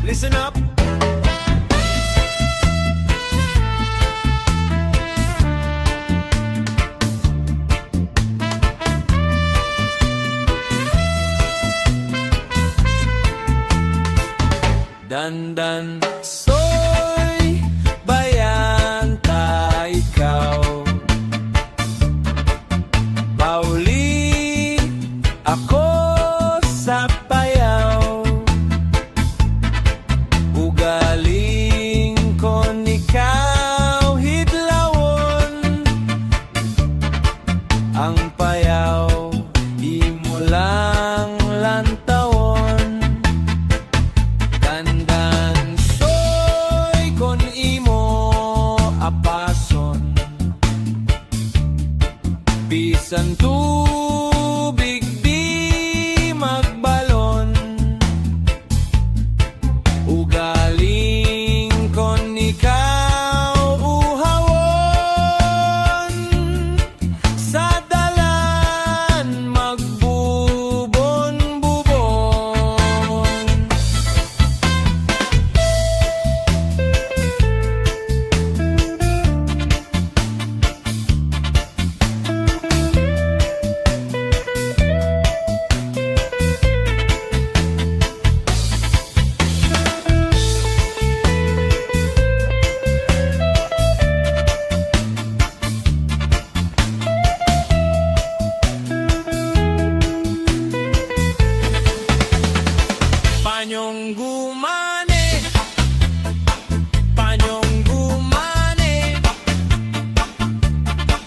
Listen up. Dandan soy bayan ta ikaw, Pauli ako sa payaw, ugaling kon ikaw hidlawon, ang payaw imo lang lantawon. Dandan soy kon imo apason, bisan tubig di magbalon, ugaling kon ikaw uhawon, sa dalan magbubon-bubon. Panyong gumane, panyong gumane,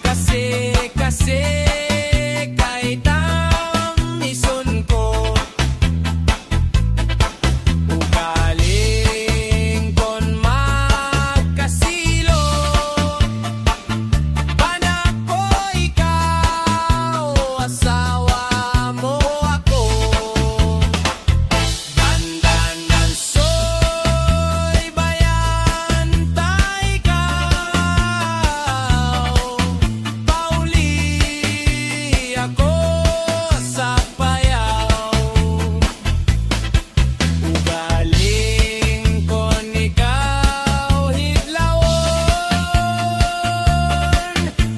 kasi kay tamison ko, ugaling kon magkasilo, anak ko ikaw, asawa mo ako. Dandan soy bayan ta ikaw, Pauli ako sa payaw, ugaling kon ikaw hidlawon,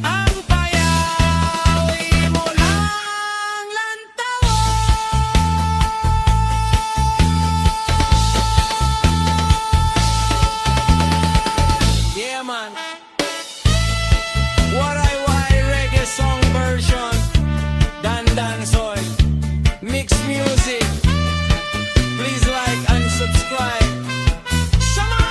ang payaw imo lang lantawon. Yeah, man. Waray reggae song version. Dandan soy. Mixed music. Please like and subscribe. Shaman!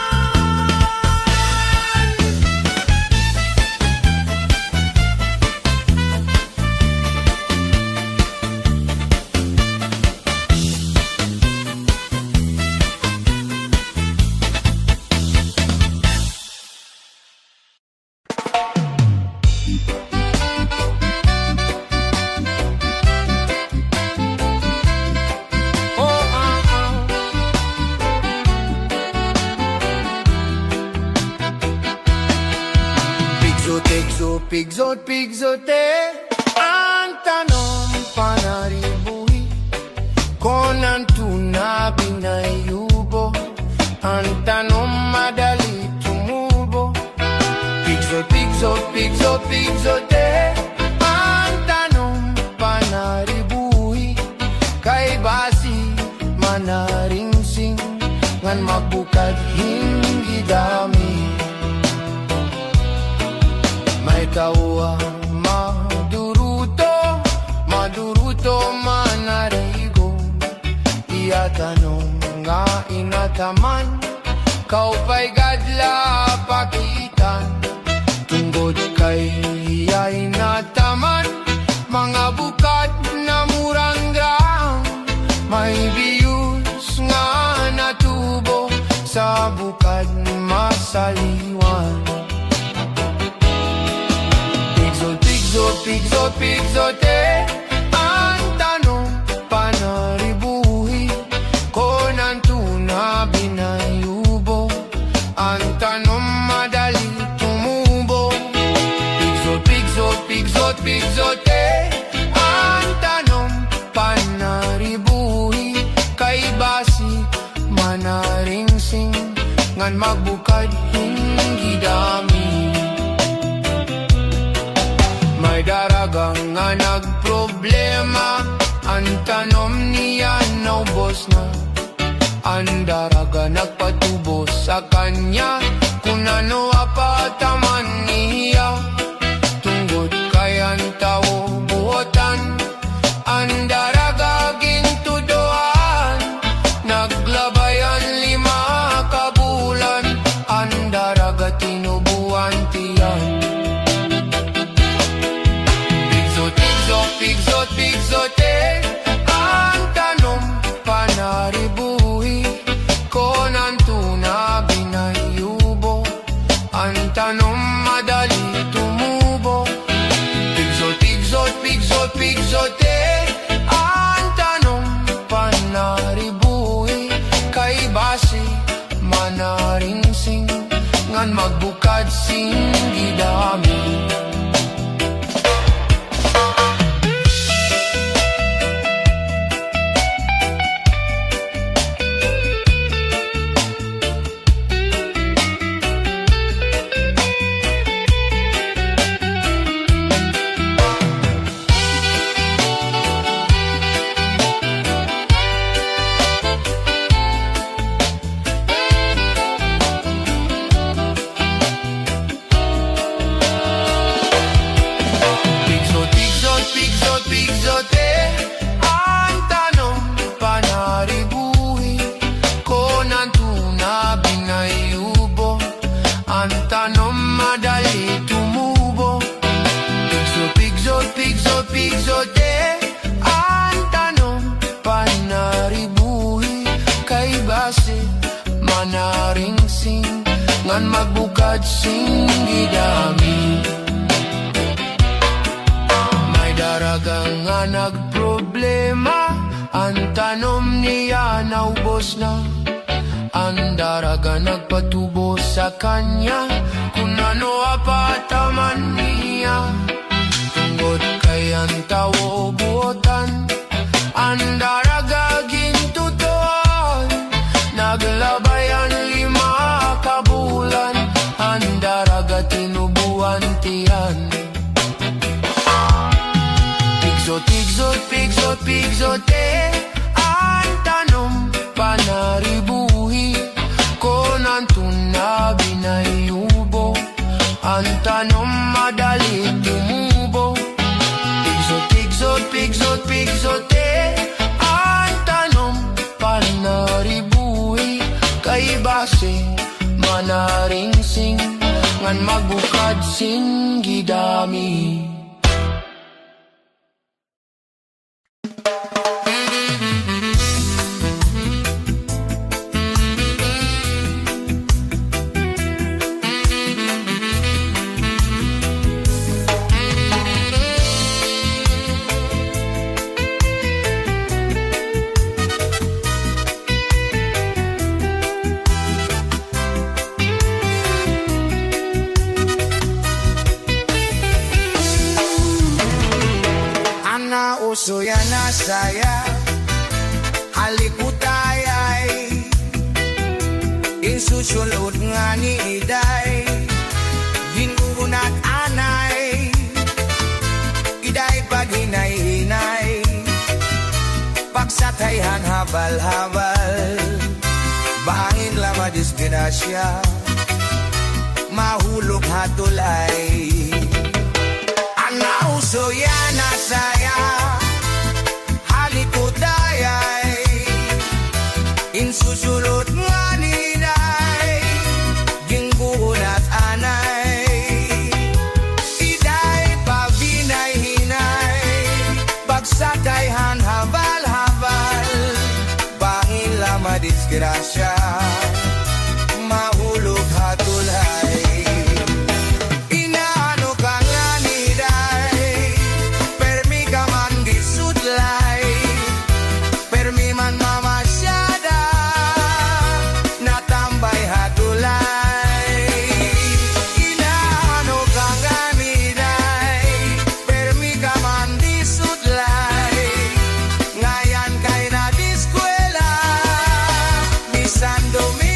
Pigzote, ang tanong panaribuhi, konan tunabi na yubo, ang tanong madali tumubo. Pigzote, ang tanong panaribuhi, kay basi manaringsing, ngan magbukad hindi dami. May tawa maduruto manarigo, iya tanong nga inataman, kau pa'y gadla pakitan, tunggod kay iya inataman, mga bukad na murang-grang, may biyus nga natubo, sa bukad masaliwan. Pigzote, ang tanong panaribuhi, konan tunabi na yubo, ang tanong madali tumubo. Pigzote, ang tanong panaribuhi, kay basi manaringsing ngan magbukad hindi dami. May daragang nga nagproblema, ang tanom niya naubos na. Ang daraga nagpatubo sa kanya, kung ano apataman niya. Tungod kayan tao buotan, ang daraga gintudoan. Naglabayan 5 kabulan, ang daraga tinubuan tiyan. Pigzot, pigzote, ang tanom panaribuhi, konan tuna binayubo, ang tanom madali tumubo. Pigzote, ang tanom panaribuhi, kay base manaringsing ngan magbukad singgi dami. Pigzote, ang tanom panaribuhi, konan tuna binayubo, ang tanom madali tumubo. Pigzote, ang tanom panaribuhi, kay base manaringsing ngan magbukad singgi dami. Daragang nga nagproblema, ang tanom niya naubos na. Ang daraga nagpatubo sa kanya, kung ano apataman niya. Tungod kayan tao buotan, ang daraga gintutuan. Naglabayan 5 kabulan, ang daraga tinubuan tiyan. Pigzote, ang tanom panaribuhi, konan tuna binayubo, ang tanom madali tumubo. Pigzote, ang tanom panaribuhi, kay base manaringsing ngan magbukad singgi dami. Uso yan na saya, halikutayay, insusulod nga ni iday, ginunat anay, iday paghinay-hinay, pagsatayhan habal-habal, bahangin lama disgrasya, mahulog hatulay. Ana uso yan na saya, halikutayay, insusulot nga ninay, gingunat anay, iday pabinay-hinay, pagsakayhan habal-habal, bangin lama disgrasya, mahulog hatulay. San Domingo.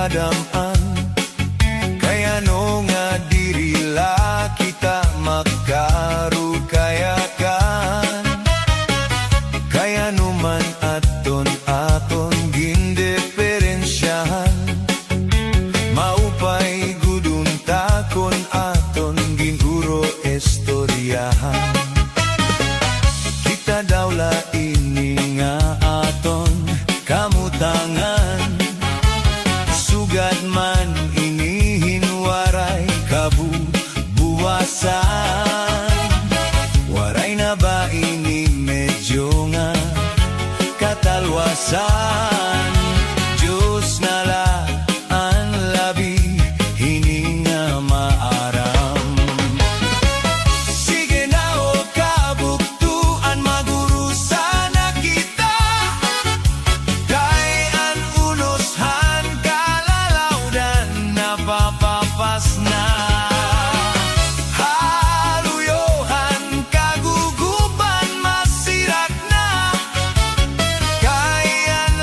kadam-an kaya no nga dirila kita magkarukayakan kaya numan aton gindiferensyahan maupay gudun takon aton ginuro estoryahan kita dawla ini nga aton kamutangan sugad man ini hinwaray kabubuwasan waray na ba ini medyo nga katalwasan Diyos nala ang labi hininga maaram sige na o kabuktuan maguru sana kita kay an unoshan kalalaudan napapapas na haluyohan kaguguban masirak na kay an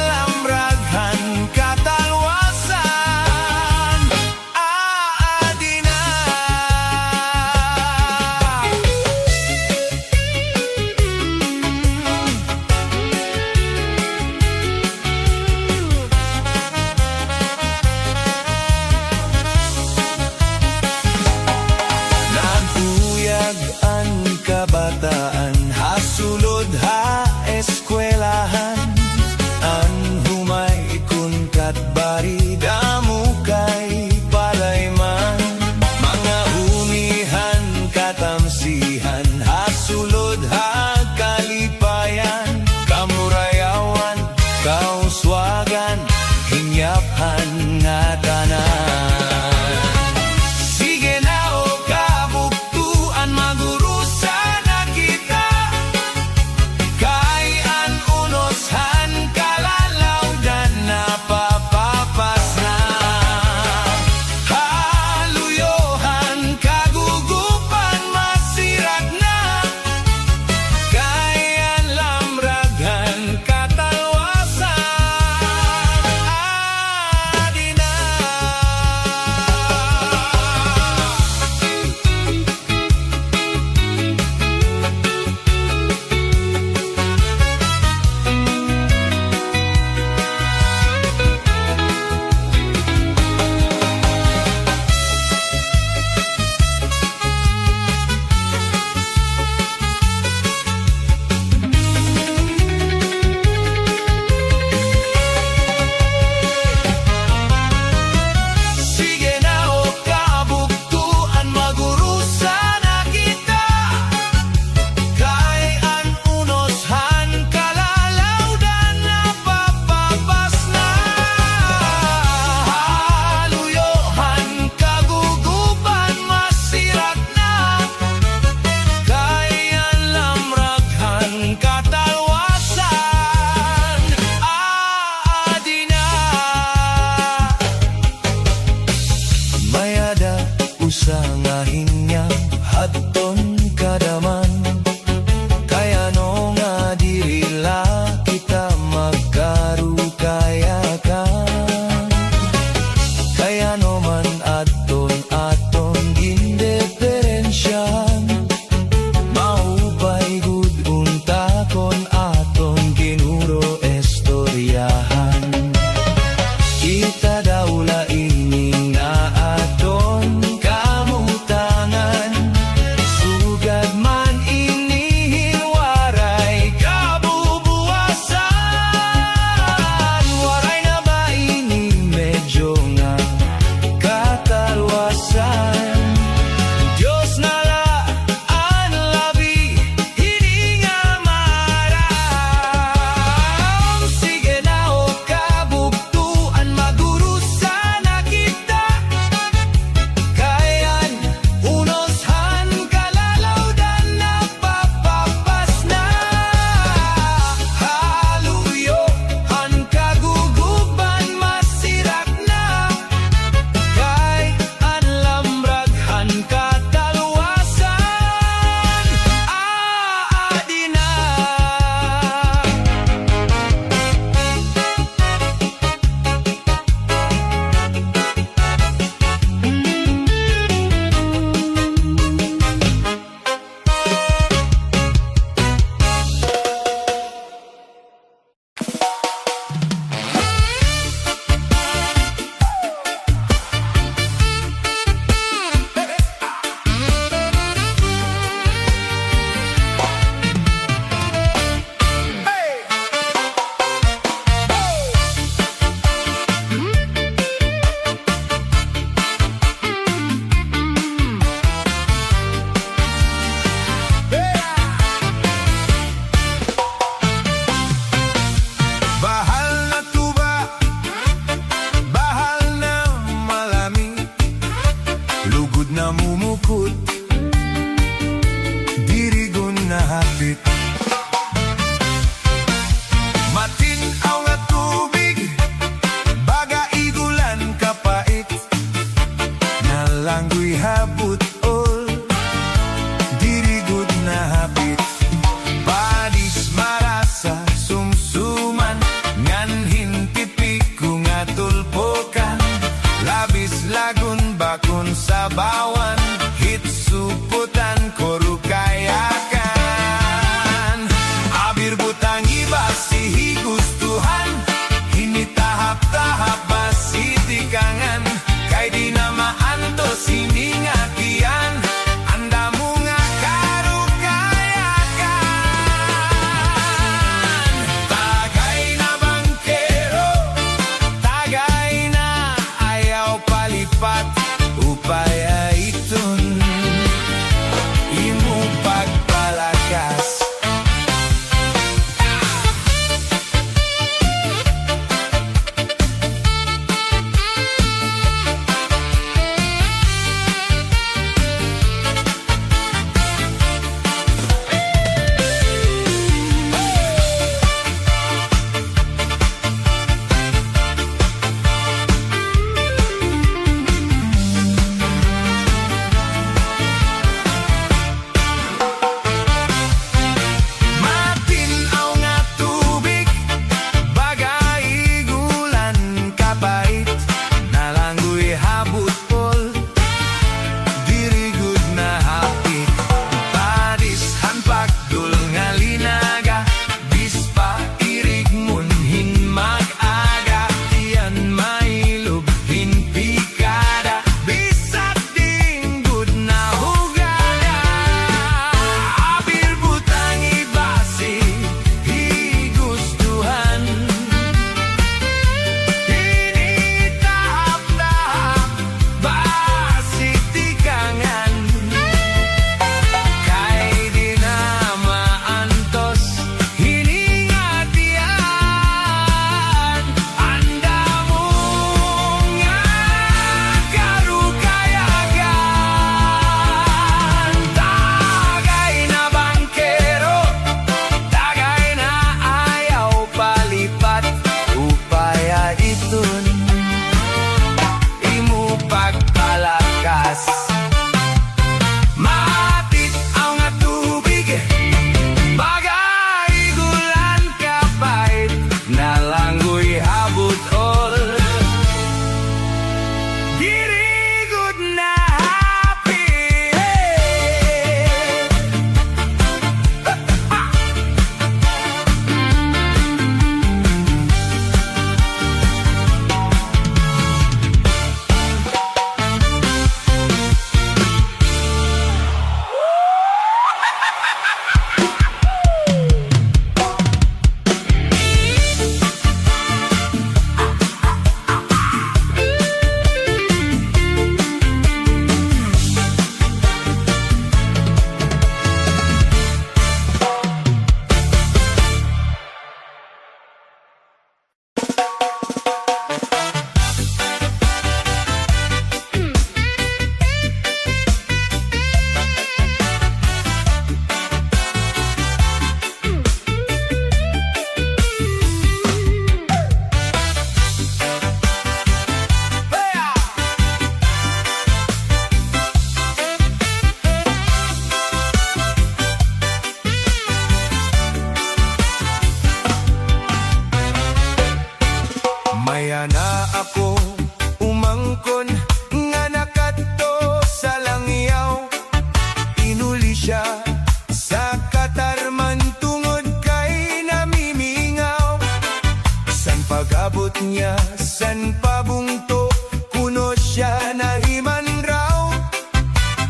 Pag-abot niya san pabungto, kuno siya nahiman raw.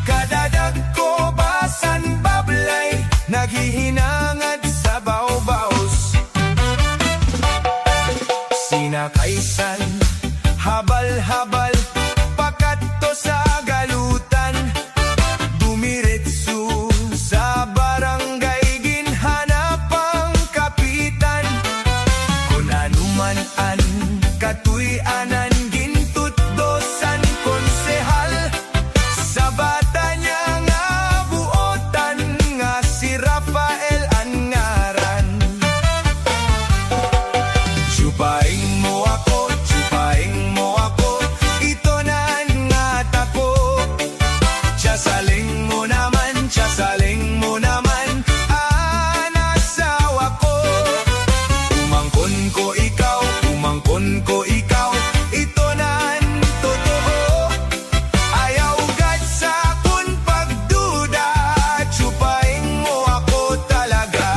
Kadadag ko basan bablay, naghihinangad sa bawbaws. Sinakaisan, habal-habal, pakadto sa galutan. Dumiretso sa barangay, ginhanap ang kapitan. Kung anuman an katuy-anan, gintutdosan konsehal. Sa bata niya nga buotan, nga si Rafael ang ngaran. Chupaing mo ako, ito na nga tako. Tiyasaling mo naman, anasawa ko. Umangkon ko ikaw, ito na ang totoo. Ayaw gad sa kun pagduda, chupaing mo ako talaga.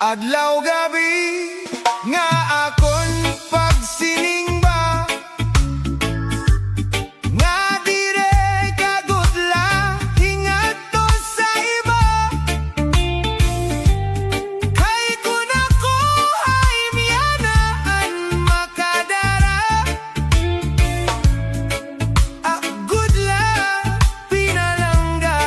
Adlaw gabi nga akon pagsiningba, nga dire kagutla hingadto sa iba. Kay kun ako ay miyanaan makadara, agudla pinalangga.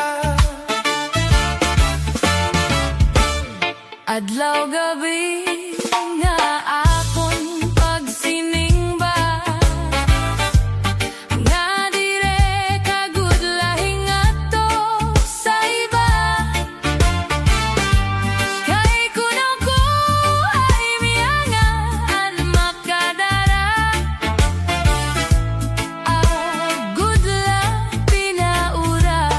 Adlaw gabi nga akon pagsiningba, nga dire kagudlahing ato sa iba. Kay kun ako ay miyangaan makadara, agudla pinaura.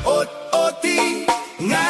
Ot-oti nga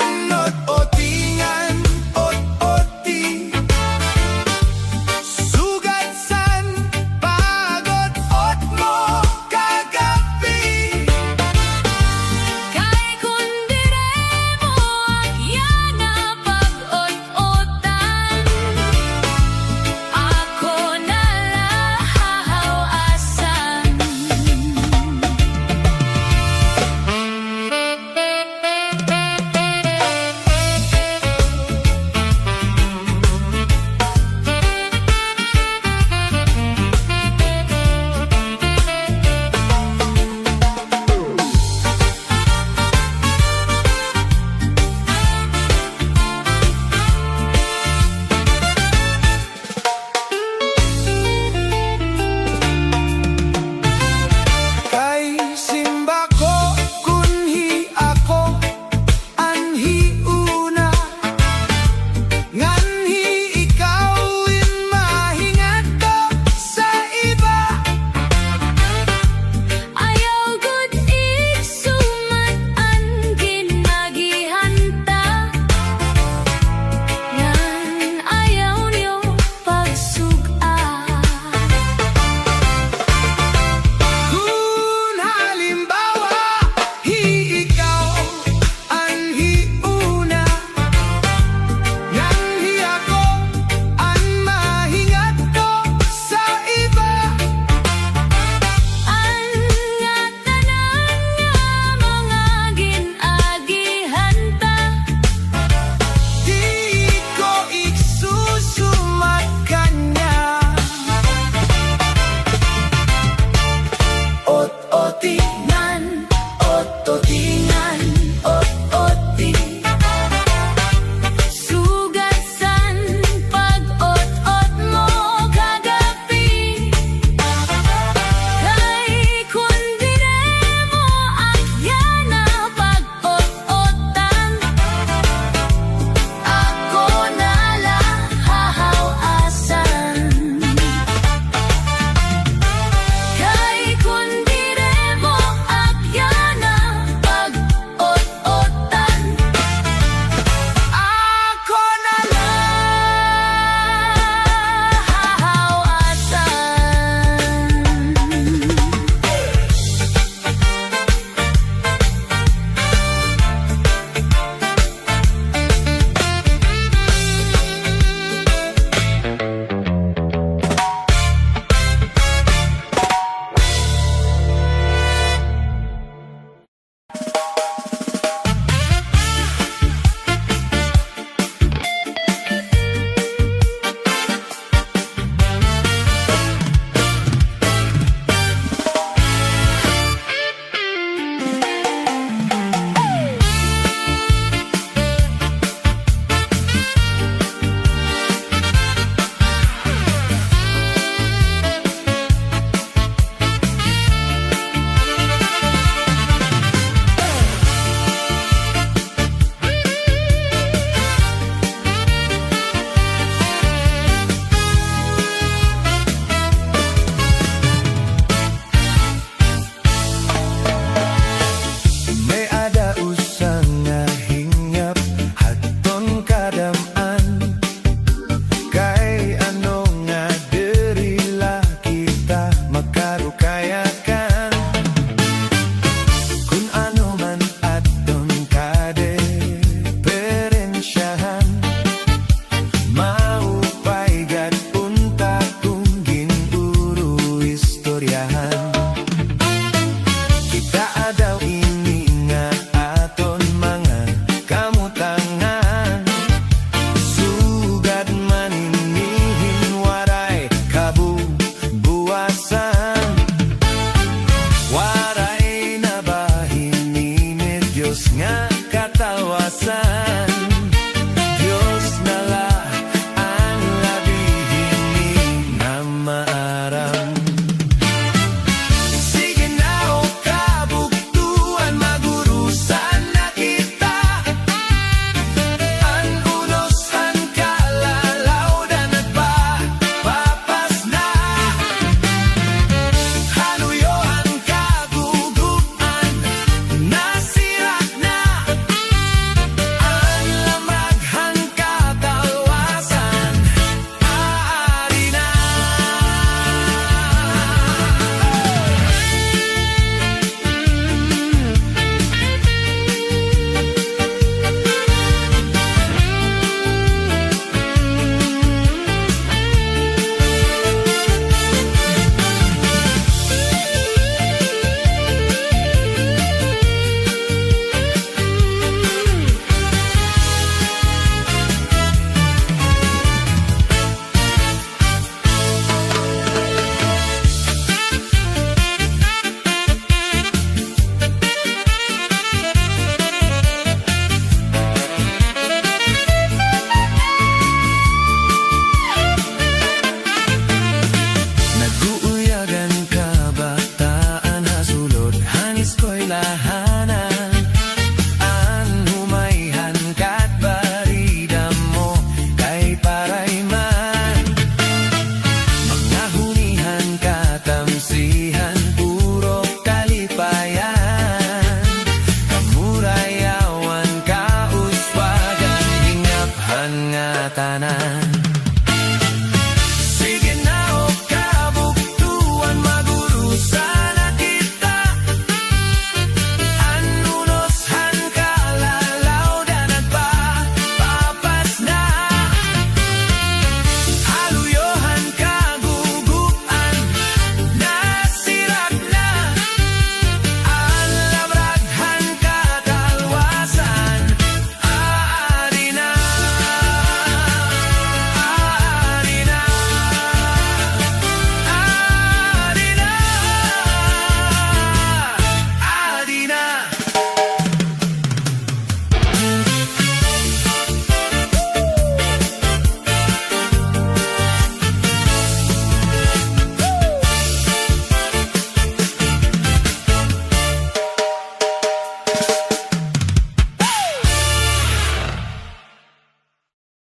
Diyos nga katawasan